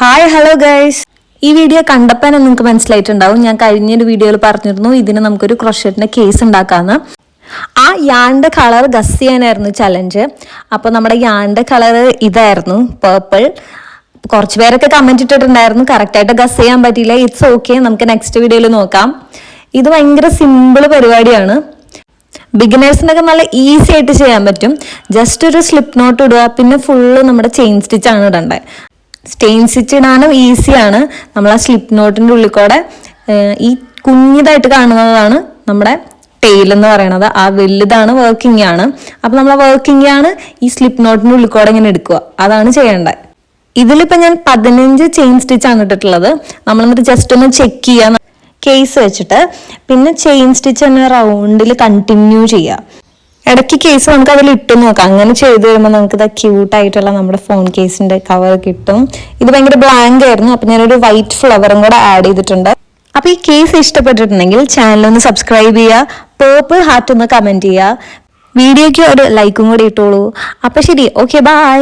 Hi hello guys, ഈ video കണ്ടപ്പോൾ നിങ്ങൾക്ക് മനസ്സിലായിട്ടുണ്ടാവും. ഞാൻ കഴിഞ്ഞൊരു വീഡിയോയിൽ പറഞ്ഞിരുന്നു ഇതിന് നമുക്കൊരു ക്രോഷറ്റിന്റെ കേസ് ഉണ്ടാക്കാമെന്ന്. ആ യാണിന്റെ കളർ ഗസ് ചെയ്യാനായിരുന്നു ചലഞ്ച്. അപ്പോൾ നമ്മുടെ യാണിന്റെ കളർ ഇതായിരുന്നു, പേർപ്പിൾ. കുറച്ച് പേരൊക്കെ കമന്റ് ഇട്ടിട്ടുണ്ടായിരുന്നു, കറക്റ്റായിട്ട് ഗസ് ചെയ്യാൻ പറ്റിയില്ല. ഇറ്റ്സ് ഓക്കെ, നമുക്ക് നെക്സ്റ്റ് വീഡിയോയിൽ നോക്കാം. ഇത് ഭയങ്കര സിമ്പിൾ പരിപാടിയാണ്. ബിഗിനേഴ്സിനൊക്കെ നല്ല ഈസി ആയിട്ട് ചെയ്യാൻ പറ്റും. ജസ്റ്റ് ഒരു സ്ലിപ്പ് നോട്ട് ഇടുക, പിന്നെ ഫുള്ള് നമ്മുടെ ചെയിൻ സ്റ്റിച്ച് ആണ് ഇടേണ്ടത്. ചെയിൻ സ്റ്റിച്ച് ഇടാനും ഈസിയാണ്. നമ്മൾ ആ സ്ലിപ്പ് നോട്ടിന്റെ ഉള്ളിൽ കൂടെ ഈ കുഞ്ഞിതായിട്ട് കാണുന്നതാണ് നമ്മുടെ ടെയിൽ എന്ന് പറയുന്നത്. ആ വലുതാണ് വർക്കിംഗ് ആണ്. അപ്പൊ നമ്മൾ വർക്കിംഗ് ആണ് ഈ സ്ലിപ്പ് നോട്ടിന്റെ ഉള്ളിൽ കൂടെ ഇങ്ങനെ എടുക്കുക, അതാണ് ചെയ്യേണ്ടത്. ഇതിലിപ്പോ ഞാൻ 15 ചെയിൻ സ്റ്റിച്ച് ആണ് ഇട്ടിട്ടുള്ളത്. നമ്മളെന്നിട്ട് ജസ്റ്റ് ഒന്ന് ചെക്ക് ചെയ്യാം കേസ് വെച്ചിട്ട്. പിന്നെ ചെയിൻ സ്റ്റിച്ച് തന്നെ റൗണ്ടിൽ കണ്ടിന്യൂ ചെയ്യുക. ഇടയ്ക്ക് കേസ് നമുക്ക് അതിൽ ഇട്ട് നോക്കാം. അങ്ങനെ ചെയ്ത് വരുമ്പോൾ നമുക്ക് ഇത് ക്യൂട്ടായിട്ടുള്ള നമ്മുടെ ഫോൺ കേസിന്റെ കവർ കിട്ടും. ഇത് ഭയങ്കര ബ്ലാങ്ക് ആയിരുന്നു, അപ്പൊ ഞാനൊരു വൈറ്റ് ഫ്ലവറും കൂടെ ആഡ് ചെയ്തിട്ടുണ്ട്. അപ്പൊ ഈ കേസ് ഇഷ്ടപ്പെട്ടിട്ടുണ്ടെങ്കിൽ ചാനൽ ഒന്ന് സബ്സ്ക്രൈബ് ചെയ്യുക, പേർപ്പിൾ ഹാർട്ട് ഒന്ന് കമന്റ് ചെയ്യുക, വീഡിയോയ്ക്ക് ഒരു ലൈക്കും കൂടി ഇട്ടോളൂ. അപ്പൊ ശരി, ഓക്കെ, ബൈ.